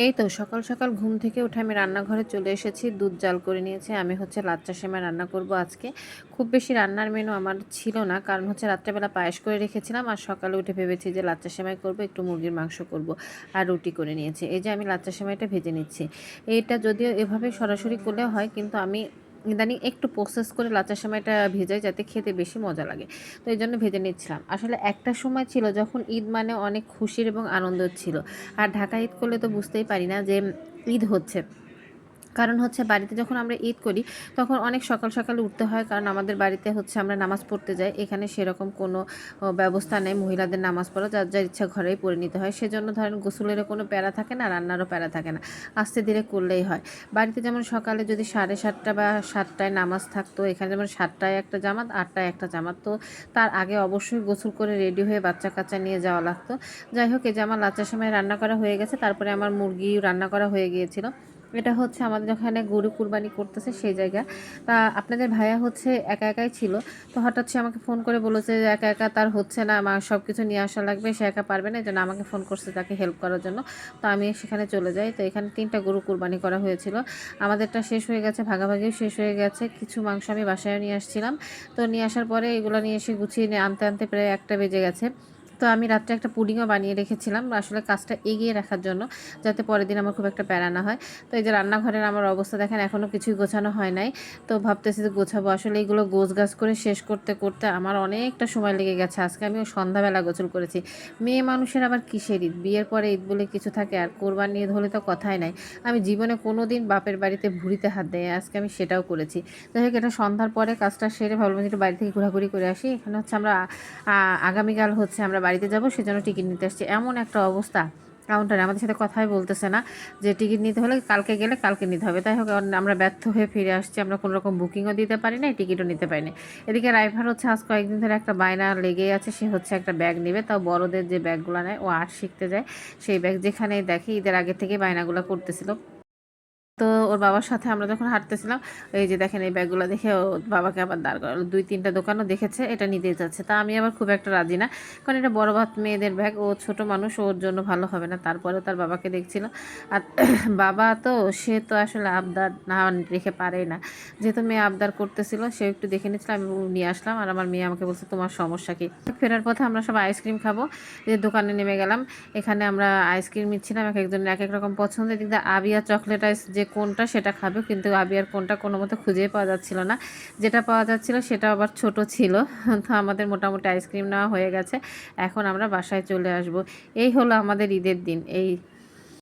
এই তো সকাল সকাল ঘুম থেকে উঠে আমি রান্নাঘরে চলে এসেছি। দুধ জাল করে নিয়েছি। আমি হচ্ছে লাচ্চা সেমাই রান্না করব আজকে। খুব বেশি রান্নার মেনু আমার ছিল না, কারণ হচ্ছে রাত্রেবেলা পায়েস করে রেখেছিলাম আর সকালে উঠে ভেবেছি যে লাচ্চা সেমাই করব, একটু মুরগির মাংস করব আর রুটি করে নিয়েছি। এই যে আমি লাচ্চা সেমাইটা ভেজে নিচ্ছি। এইটা যদিও এভাবে সরাসরি করলে হয়, কিন্তু আমি ইদানিং একটু প্রসেস করে লাচ্চা সেমাইটা ভেজাই যাতে খেতে বেশি মজা লাগে। তো এই জন্য ভেজে নিচ্ছিলাম। আসলে একটা সময় ছিল যখন ঈদ মানে অনেক খুশির এবং আনন্দের ছিল। আর ঢাকা ঈদ করলে তো বুঝতেই পারি না যে ঈদ হচ্ছে। কারণ হচ্ছে বাড়িতে যখন আমরা ঈদ করি তখন অনেক সকাল সকালে উঠতে হয়, কারণ আমাদের বাড়িতে হচ্ছে আমরা নামাজ পড়তে যাই। এখানে সেরকম কোনো ব্যবস্থা নেই মহিলাদের নামাজ পড়া, যার যার ইচ্ছা ঘরেই পড়ে নিতে হয়। সেজন্য ধরেন গোসলেরও কোনো প্যারা থাকে না, রান্নারও প্যারা থাকে না, আস্তে ধীরে করলেই হয়। বাড়িতে যেমন সকালে যদি 7:30 বা 7টায় নামাজ থাকতো, এখানে যেমন 7টায় একটা জামাত, 8টায় একটা জামাত, তো তার আগে অবশ্যই গোসল করে রেডি হয়ে বাচ্চা কাচ্চা নিয়ে যাওয়া লাগতো। যাই হোক, এই যে আমার লাচ্চার সময় রান্না করা হয়ে গেছে, তারপরে আমার মুরগি রান্না করা হয়ে গিয়েছিল। এটা হচ্ছে আমাদের যেখানে গরু কুরবানি করতেছে সেই জায়গা। তা আপনাদের ভাইয়া হচ্ছে একা একাই ছিল। তো হঠাৎ সে আমাকে ফোন করে বলেছে যে একা একা তার হচ্ছে না, আমার সব কিছু নিয়ে আসা লাগবে, সে একা পারবে না, এই জন্য আমাকে ফোন করছে তাকে হেল্প করার জন্য। তো আমি সেখানে চলে যাই। তো এখানে 3টা গরু কুরবানি করা হয়েছিল। আমাদেরটা শেষ হয়ে গেছে, ভাগাভাগিও শেষ হয়ে গেছে। কিছু মাংস আমি বাসায় নিয়ে আসছিলাম। তো নিয়ে আসার পরে এগুলো নিয়ে এসে গুছিয়ে আনতে আনতে প্রায় 1টা বেজে গেছে। তো আমি রাত্রে একটা পুডিংও বানিয়ে রেখেছিলাম আসলে কাজটা এগিয়ে রাখার জন্য, যাতে পরের দিন আমার খুব একটা প্যারা না হয়। তো এই যে রান্নাঘরের আমার অবস্থা দেখেন, এখনও কিছুই গোছানো হয় নাই। তো ভাবতেছি যে গোছাবো, আসলে এইগুলো গোছগাছ করে শেষ করতে করতে আমার অনেকটা সময় লেগে গেছে। আজকে আমিও সন্ধ্যাবেলা গোসল করেছি। মেয়ে মানুষের আবার কিসের ঈদ, বিয়ের পরে ঈদ বলে কিছু থাকে, আর কোরবানি ঈদ হলে তো কথাই নাই। আমি জীবনে কোনো দিন বাপের বাড়িতে ভুঁড়িতে হাত দেয়, আজকে আমি সেটাও করেছি। যাই হোক, এটা সন্ধ্যার পরে কাজটা সেরে ভাবলাম যে একটু বাড়ি থেকে ঘোরাঘুরি করে আসি। এখানে হচ্ছে আমরা আগামীকাল হচ্ছে আমরা বাড়িতে যাব, সেজন্য টিকিট নিতে আসছি। এমন একটা অবস্থা, কাউন্টারে আমাদের সাথে কথাই বলতেছে না যে টিকিট নিতে হলে কালকে গেলে কালকে নিতে হবে। তাই হোক, আমরা ব্যর্থ হয়ে ফিরে আসছি। আমরা কোনো রকম বুকিংও দিতে পারি না, টিকিটও নিতে পারি না। এদিকে রাইভার হচ্ছে আজ কয়েকদিন ধরে একটা বায়না লেগেই আছে, সে হচ্ছে একটা ব্যাগ নেবে, তাও বড়দের যে ব্যাগগুলো নেয়, ও আর্ট শিখতে যায়। সেই ব্যাগ যেখানেই দেখে ঈদের আগে থেকে বায়নাগুলো করতেছিল। তো ওর বাবার সাথে আমরা যখন হাঁটতেছিলাম, এই যে দেখেন এই ব্যাগগুলো দেখে ও বাবাকে আবার দাঁড় করালো। 2-3টা দোকানও দেখেছে, এটা নিতেই যাচ্ছে। তা আমি আবার খুব একটা রাজি না, কারণ এটা বড় ভাত মেয়েদের ব্যাগ, ও ছোট মানুষ, ওর জন্য ভালো হবে না। তারপরেও তার বাবাকে দেখছিল। আর বাবা তো, সে তো আসলে আবদার না রেখে পারেই না। যেহেতু মেয়ে আবদার করতেছিল, সে একটু দেখে নিচ্ছিল, আমি নিয়ে আসলাম। আর আমার মেয়ে আমাকে বলছে তোমার সমস্যা কি। ফেরার পথে আমরা সব আইসক্রিম খাবো, যে দোকানে নেমে গেলাম। এখানে আমরা আইসক্রিম নিচ্ছিলাম, এক একজনের এক এক রকম পছন্দ। এদিক দিয়ে আবিয়া চকলেট আইস যে কোনটা সেটা খাবে, কিন্তু আবিয়ার কোনটা কোনো মতো খুঁজেই পাওয়া যাচ্ছিল না। যেটা পাওয়া যাচ্ছিল সেটা আবার ছোট ছিল। তো আমাদের মোটামুটি আইসক্রিম নেওয়া হয়ে গেছে। এখন আমরা বাসায় চলে আসব। এই হলো আমাদের ঈদের দিন। এই